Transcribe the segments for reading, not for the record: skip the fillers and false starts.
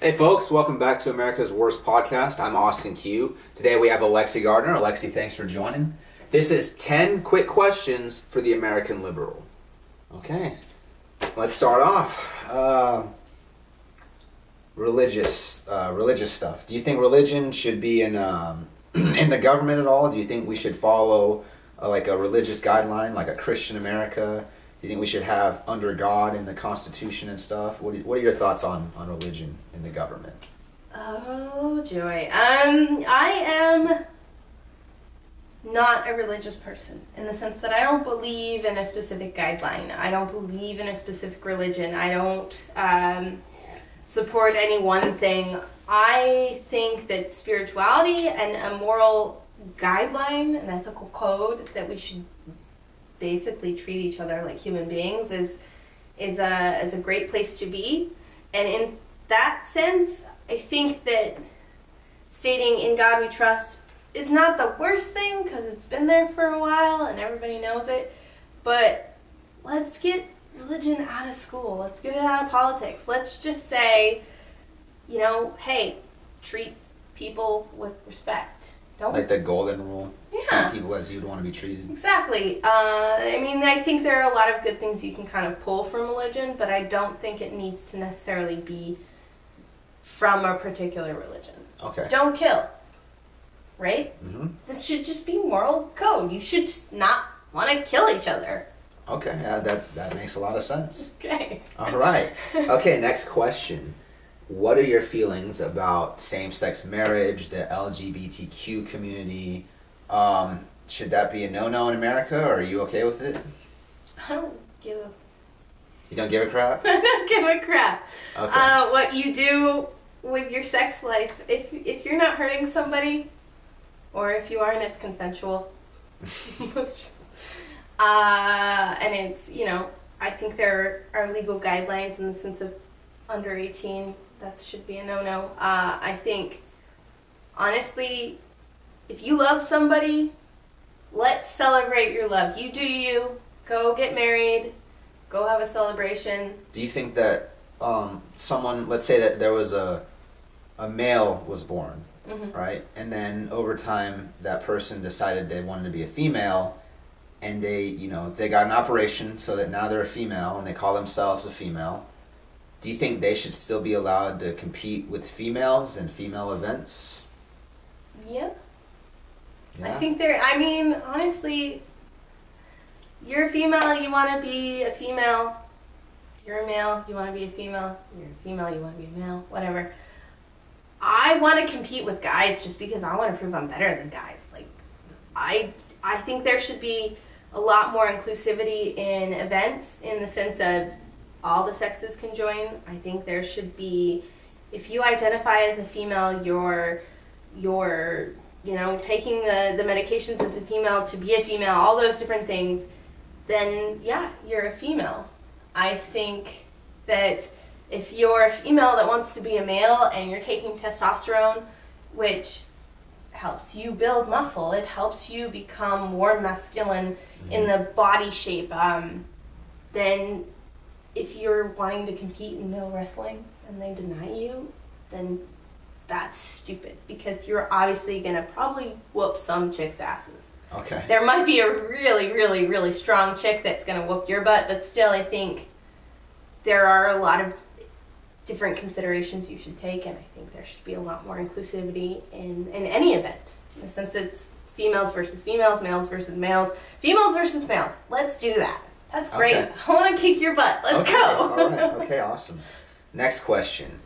Hey folks, welcome back to America's Worst Podcast. I'm Austin Q. Today we have Alexi Gardner. Alexi, thanks for joining. This is 10 quick questions for the American liberal. Okay, let's start off. Religious stuff. Do you think religion should be in the government at all? Do you think we should follow like a religious guideline, like a Christian America? Do you think we should have under God in the Constitution and stuff? What are your thoughts on religion in the government? Oh, joy. I am not a religious person in the sense that I don't believe in a specific guideline. I don't believe in a specific religion. I don't support any one thing. I think that spirituality and a moral guideline, an ethical code that we should basically treat each other like human beings is a great place to be. And in that sense, I think that stating "in God we trust" is not the worst thing because it's been there for a while and everybody knows it. But let's get religion out of school. Let's get it out of politics. Let's just say, hey, treat people with respect. Don't like the golden rule. Yeah. Treat people as you'd want to be treated. Exactly. I think there are a lot of good things you can kind of pull from religion, but I don't think it needs to necessarily be from a particular religion. Okay. Don't kill. Right? Mm-hmm. This should just be moral code. You should just not want to kill each other. Okay, that makes a lot of sense. Okay. All right. Okay, next question. What are your feelings about same-sex marriage, the LGBTQ community? Should that be a no-no in America, or are you okay with it? I don't give a... You don't give a crap? I don't give a crap. Okay. What you do with your sex life, if you're not hurting somebody, or if you are and it's consensual, and it's, I think there are legal guidelines in the sense of under 18, that should be a no-no. I think, honestly, if you love somebody, let's celebrate your love. You do you. Go get married. Go have a celebration. Do you think that someone, let's say that there was a male was born, Mm-hmm. right? And then over time, that person decided they wanted to be a female, and they got an operation so that now they're a female, and they call themselves a female. Do you think they should still be allowed to compete with females in female events? Yeah. Yeah? I think honestly, you're a female, you want to be a female. You're a male, you want to be a female. You're a female, you want to be a male. Whatever. I want to compete with guys just because I want to prove I'm better than guys. Like, I think there should be a lot more inclusivity in events in the sense of all the sexes can join. I think there should be, if you identify as a female, you're taking the medications as a female to be a female, all those different things, then yeah, you're a female. I think that if you're a female that wants to be a male and you're taking testosterone, which helps you build muscle, it helps you become more masculine in the body shape, then if you're wanting to compete in male wrestling and they deny you, then that's stupid because you're obviously going to probably whoop some chicks' asses. Okay. There might be a really, really, really strong chick that's going to whoop your butt, but still I think there are a lot of different considerations you should take, and I think there should be a lot more inclusivity in any event. In the sense it's females versus females, males versus males, females versus males. Let's do that. That's great. Okay. I want to kick your butt. Let's go. All right. Okay, awesome. Next question.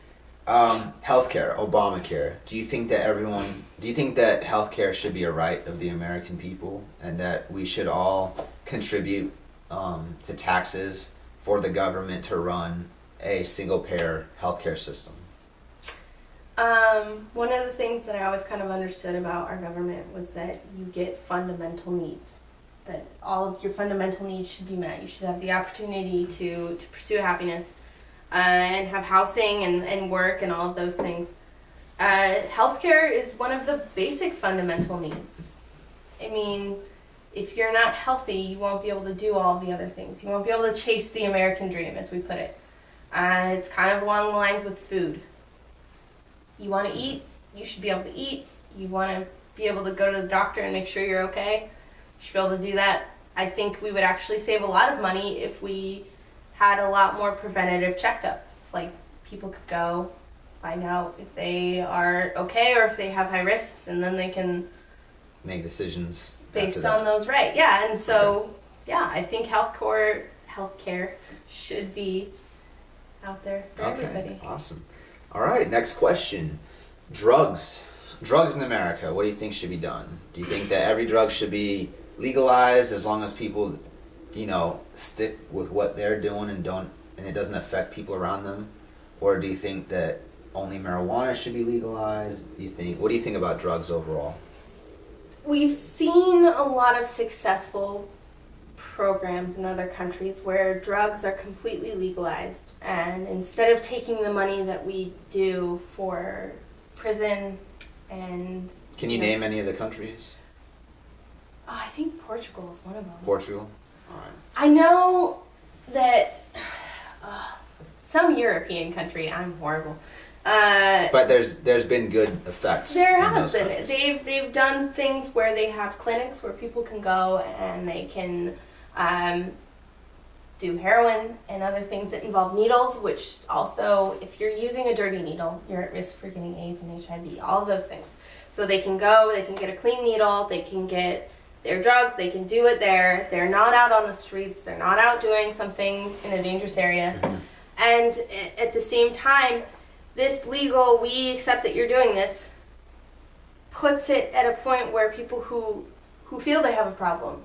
Healthcare, Obamacare. Do you think that healthcare should be a right of the American people and that we should all contribute to taxes for the government to run a single-payer healthcare system? One of the things that I always kind of understood about our government was that you get fundamental needs. That all of your fundamental needs should be met. You should have the opportunity to pursue happiness and have housing and work and all of those things. Healthcare is one of the basic fundamental needs. I mean, if you're not healthy, you won't be able to do all the other things. You won't be able to chase the American dream, as we put it. It's kind of along the lines with food. You want to eat, you should be able to eat. You want to be able to go to the doctor and make sure you're okay, you should be able to do that. I think we would actually save a lot of money if we had a lot more preventative checkups. Like, people could go find out if they are okay or if they have high risks, and then they can make decisions based on those, right? Yeah, and so yeah, I think healthcare should be out there for everybody. Awesome. All right, next question. Drugs in America. What do you think should be done? Do you think that every drug should be legalized as long as people, stick with what they're doing and it doesn't affect people around them? Or do you think that only marijuana should be legalized? What do you think about drugs overall? We've seen a lot of successful programs in other countries where drugs are completely legalized, and instead of taking the money that we do for prison and... Can you name any of the countries? I think Portugal is one of them. Portugal? All right. I know that some European country, I'm horrible. But there's been good effects. There has been. They've done things where they have clinics where people can go and they can do heroin and other things that involve needles, which also, if you're using a dirty needle, you're at risk for getting AIDS and HIV, all of those things. So they can go, they can get a clean needle, they can get their drugs, they can do it there. They're not out on the streets, they're not out doing something in a dangerous area. Mm-hmm. And at the same time, this legal, we accept that you're doing this, puts it at a point where people who feel they have a problem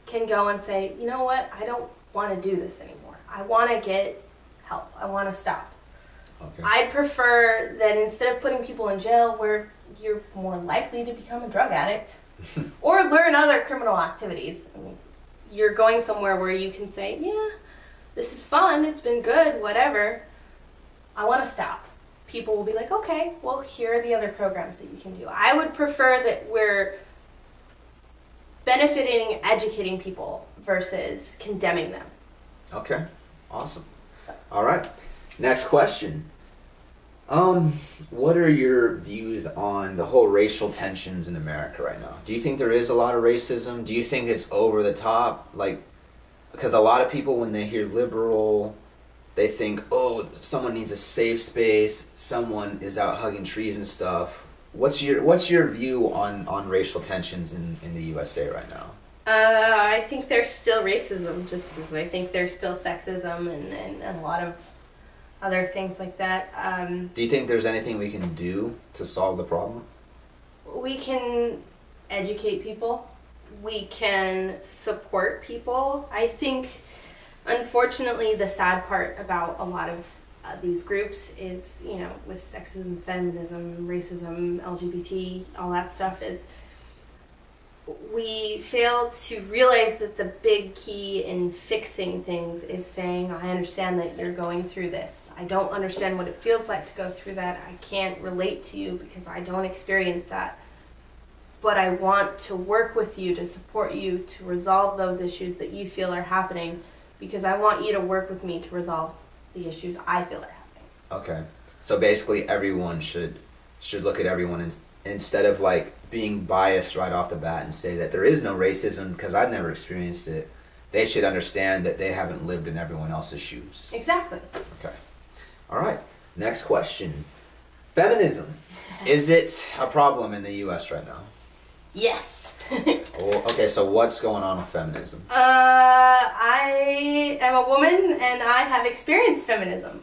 can go and say, you know what, I don't want to do this anymore. I want to get help. I want to stop. Okay. I'd prefer that instead of putting people in jail where you're more likely to become a drug addict or learn other criminal activities, I mean, you're going somewhere where you can say, yeah, this is fun, it's been good, whatever, I want to stop. People will be like, okay, well, here are the other programs that you can do. I would prefer that we're benefiting and educating people versus condemning them. Okay, awesome. All right, next question. What are your views on the whole racial tensions in America right now? Do you think there is a lot of racism? Do you think it's over the top? Like, because a lot of people, when they hear liberal, they think, oh, someone needs a safe space, someone is out hugging trees and stuff. What's your view on racial tensions in the USA right now? I think there's still racism, just as I think there's still sexism and a lot of other things like that. Do you think there's anything we can do to solve the problem? We can educate people. We can support people. I think, unfortunately, the sad part about a lot of these groups is, with sexism, feminism, racism, LGBT, all that stuff, is we fail to realize that the big key in fixing things is saying, I understand that you're going through this. I don't understand what it feels like to go through that. I can't relate to you because I don't experience that. But I want to work with you to support you to resolve those issues that you feel are happening, because I want you to work with me to resolve the issues I feel are happening. Okay. So basically everyone should look at everyone instead of like being biased right off the bat and say that there is no racism because I've never experienced it. They should understand that they haven't lived in everyone else's shoes. Exactly. Okay. All right. Next question. Feminism. Is it a problem in the U.S. right now? Yes. Well, okay, so what's going on with feminism? I am a woman and I have experienced feminism.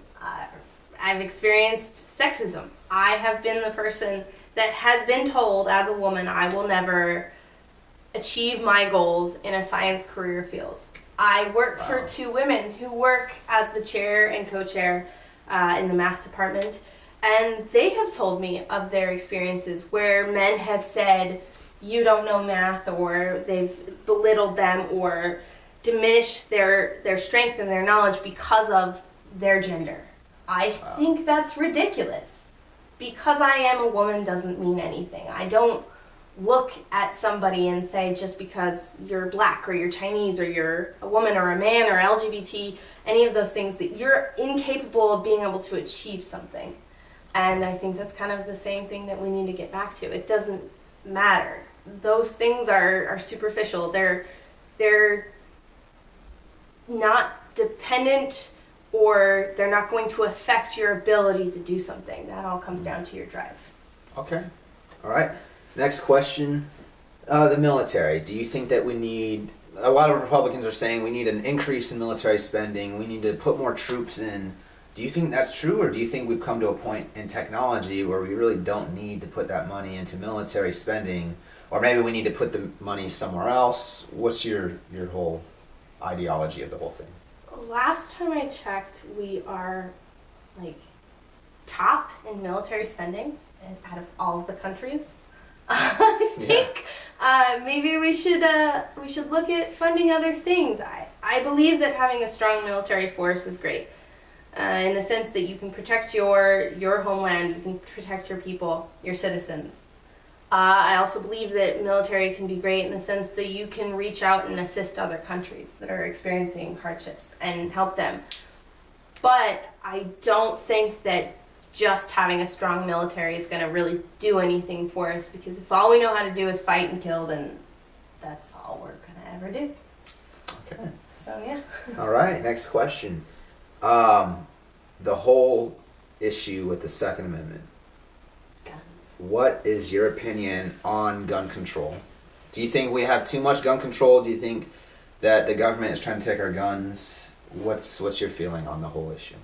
I've experienced sexism. I have been the person that has been told as a woman I will never achieve my goals in a science career field. I work for two women who work as the chair and co-chair in the math department, and they have told me of their experiences where men have said, you don't know math, or they've belittled them or diminished their strength and their knowledge because of their gender. I think that's ridiculous. Because I am a woman doesn't mean anything. I don't look at somebody and say, just because you're black or you're Chinese or you're a woman or a man or LGBT, any of those things, that you're incapable of being able to achieve something. And I think that's kind of the same thing that we need to get back to. It doesn't matter. Those things are superficial. They're not dependent, or they're not going to affect your ability to do something. That all comes down to your drive. Okay. All right. Next question. The military. Do you think that we need... A lot of Republicans are saying we need an increase in military spending. We need to put more troops in. Do you think that's true, or do you think we've come to a point in technology where we really don't need to put that money into military spending, or maybe we need to put the money somewhere else? What's your whole ideology of the whole thing? Last time I checked, we are like top in military spending out of all of the countries. I think maybe we should look at funding other things. I believe that having a strong military force is great. In the sense that you can protect your homeland, you can protect your people, your citizens. I also believe that military can be great in the sense that you can reach out and assist other countries that are experiencing hardships and help them. But I don't think that just having a strong military is going to really do anything for us, because if all we know how to do is fight and kill, then that's all we're going to ever do. Okay. So, yeah. All right, next question. The whole issue with the Second Amendment. Guns. What is your opinion on gun control? Do you think we have too much gun control? Do you think that the government is trying to take our guns? What's your feeling on the whole issue?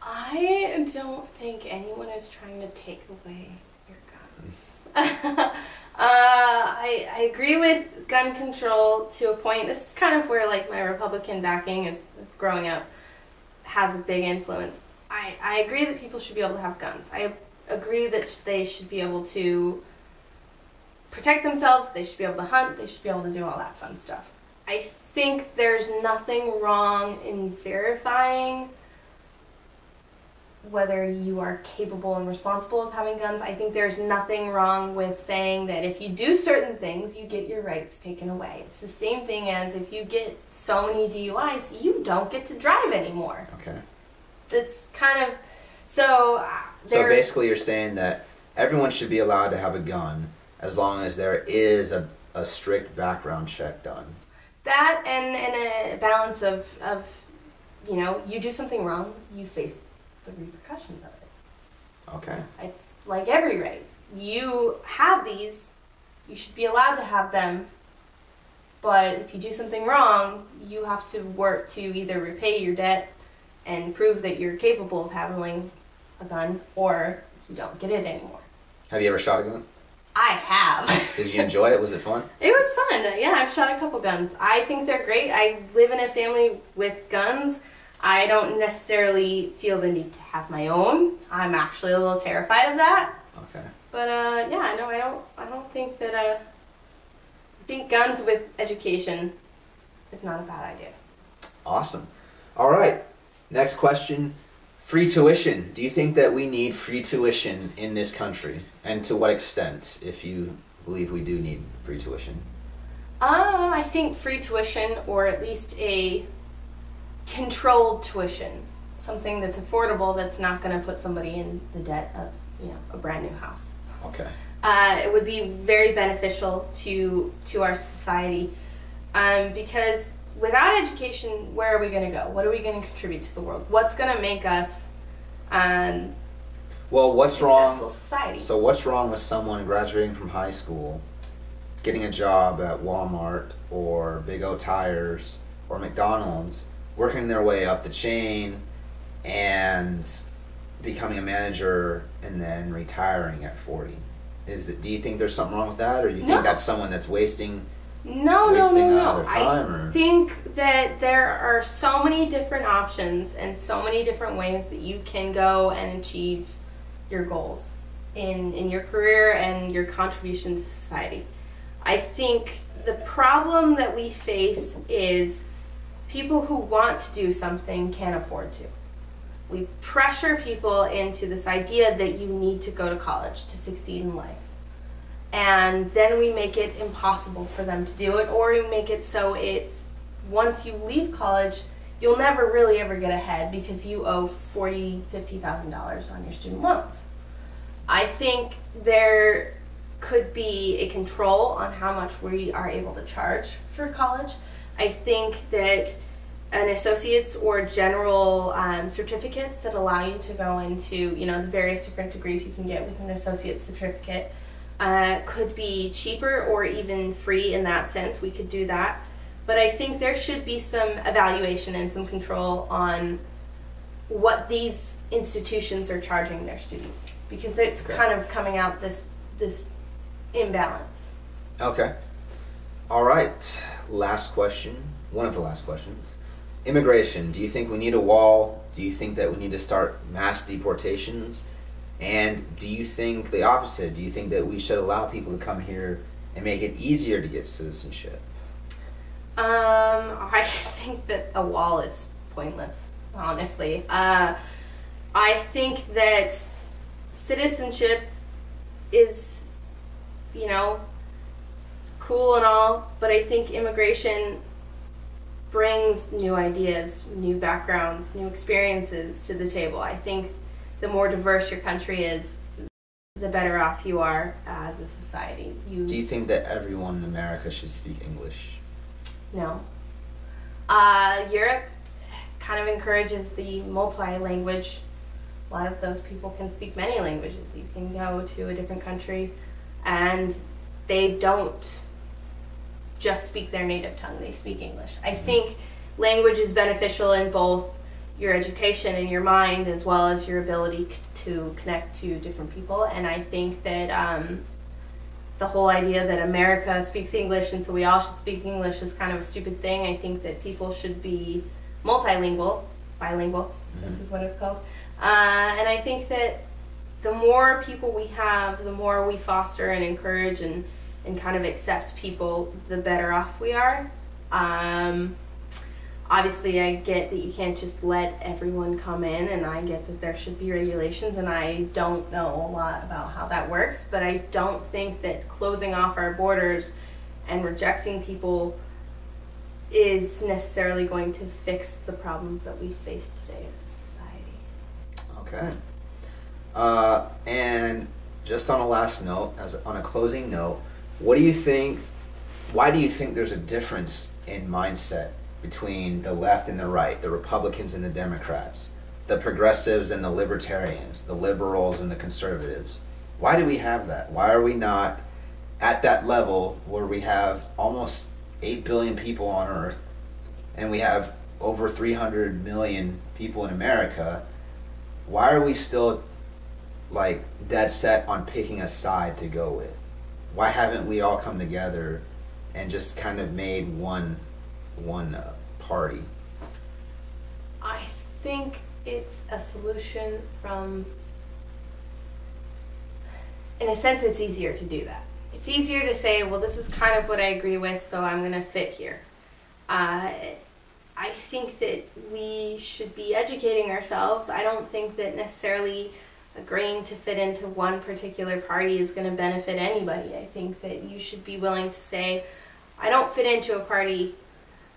I don't think anyone is trying to take away your guns. I agree with gun control to a point. This is kind of where like my Republican backing is growing up has a big influence. I agree that people should be able to have guns. I agree that they should be able to protect themselves, they should be able to hunt, they should be able to do all that fun stuff. I think there's nothing wrong in verifying whether you are capable and responsible of having guns. I think there's nothing wrong with saying that if you do certain things, you get your rights taken away. It's the same thing as if you get so many DUIs, you don't get to drive anymore. Okay. It's kind of... So basically you're saying that everyone should be allowed to have a gun as long as there is a strict background check done. That and a balance of, you know, you do something wrong, you face the repercussions of it. Okay. It's like every right. You have these, you should be allowed to have them, but if you do something wrong, you have to work to either repay your debt and prove that you're capable of having a gun, or you don't get it anymore. Have you ever shot a gun? I have. Did you enjoy it? Was it fun? It was fun. Yeah, I've shot a couple guns. I think they're great. I live in a family with guns. I don't necessarily feel the need to have my own. I'm actually a little terrified of that. Okay. But yeah, no, I don't think that. I think guns with education is not a bad idea. Awesome. All right. Next question. Free tuition. Do you think that we need free tuition in this country? And to what extent, if you believe we do need free tuition? I think free tuition, or at least a controlled tuition. Something that's affordable, that's not going to put somebody in the debt of, you know, a brand new house. Okay. It would be very beneficial to our society, because without education, where are we going to go? What are we going to contribute to the world? What's going to make us well, what's successful wrong? Society? So what's wrong with someone graduating from high school, getting a job at Walmart or Big O Tires or McDonald's, working their way up the chain and becoming a manager and then retiring at 40? Do you think there's something wrong with that, or do you think that's someone that's wasting No. their time? I think that there are so many different options and so many different ways that you can go and achieve your goals in your career and your contribution to society. I think the problem that we face is people who want to do something can't afford to. We pressure people into this idea that you need to go to college to succeed in life. And then we make it impossible for them to do it, or we make it so it's once you leave college, you'll never really ever get ahead because you owe $40,000, $50,000 on your student loans. I think there could be a control on how much we are able to charge for college. I think that an associate's or general certificates that allow you to go into, the various different degrees you can get with an associate's certificate could be cheaper or even free in that sense. We could do that. But I think there should be some evaluation and some control on what these institutions are charging their students, because it's kind of coming out this imbalance. Okay. All right. Last question. One of the last questions. Immigration. Do you think we need a wall? Do you think that we need to start mass deportations? And do you think the opposite? Do you think that we should allow people to come here and make it easier to get citizenship? I think that a wall is pointless, honestly. I think that citizenship is, cool and all, but I think immigration brings new ideas, new backgrounds, new experiences to the table. I think the more diverse your country is, the better off you are as a society. Do you think that everyone in America should speak English? No. Europe kind of encourages the multi-language. A lot of those people can speak many languages. You can go to a different country and they don't just speak their native tongue, they speak English. I think language is beneficial in both your education and your mind, as well as your ability to connect to different people. And I think that the whole idea that America speaks English and so we all should speak English is kind of a stupid thing. I think that people should be bilingual, this is what it's called. And I think that the more people we have, the more we foster and encourage and kind of accept people, the better off we are. Obviously, I get that you can't just let everyone come in, and I get that there should be regulations, and I don't know a lot about how that works, but I don't think that closing off our borders and rejecting people is necessarily going to fix the problems that we face today as a society. Okay. And just on a last note, on a closing note, why do you think there's a difference in mindset between the left and the right, the Republicans and the Democrats, the progressives and the libertarians, the liberals and the conservatives? Why do we have that? Why are we not at that level where we have almost 8 billion people on Earth and we have over 300 million people in America? Why are we still dead set on picking a side to go with? Why haven't we all come together and just kind of made one party? I think it's a solution from, in a sense, it's easier to do that. It's easier to say, well, this is kind of what I agree with, so I'm going to fit here. I think that we should be educating ourselves. I don't think that necessarily agreeing to fit into one particular party is going to benefit anybody. I think that you should be willing to say, I don't fit into a party.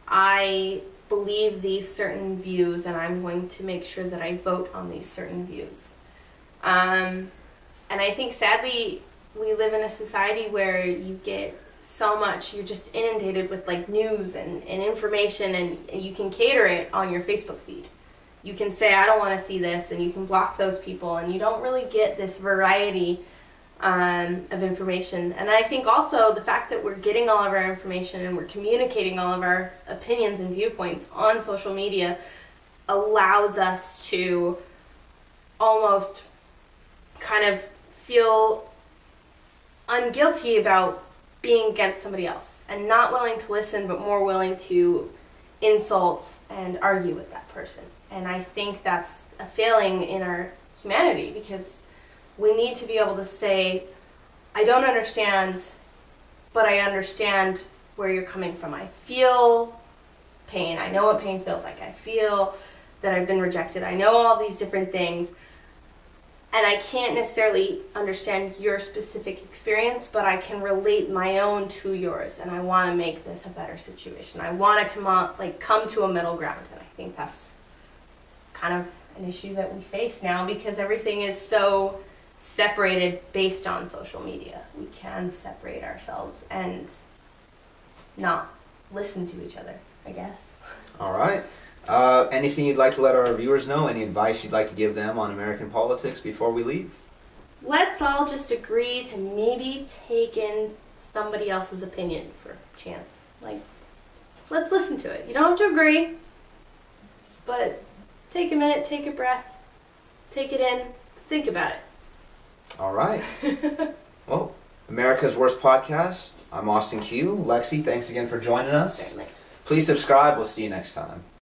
I believe these certain views, and I'm going to make sure that I vote on these certain views. And I think, sadly, we live in a society where you get so much, you're just inundated with news and information, and you can cater it on your Facebook feed. You can say, I don't want to see this, and you can block those people, and you don't really get this variety of information. And I think also the fact that we're getting all of our information and we're communicating all of our opinions and viewpoints on social media allows us to almost kind of feel unguilty about being against somebody else and not willing to listen, but more willing to insult and argue with that person. And I think that's a failing in our humanity, because we need to be able to say, I don't understand, but I understand where you're coming from. I feel pain. I know what pain feels like. I feel that I've been rejected. I know all these different things. And I can't necessarily understand your specific experience, but I can relate my own to yours, and I want to make this a better situation. I want to come to a middle ground, and I think that's kind of an issue that we face now because everything is so separated based on social media. We can separate ourselves and not listen to each other, I guess. All right. Anything you'd like to let our viewers know? Any advice you'd like to give them on American politics before we leave? Let's all just agree to maybe take in somebody else's opinion for a chance. Like, let's listen to it. You don't have to agree, but take a minute, take a breath, take it in, think about it. All right. Well, America's Worst Podcast. I'm Austin Q. Lexi, thanks again for joining us. Certainly. Please subscribe. We'll see you next time.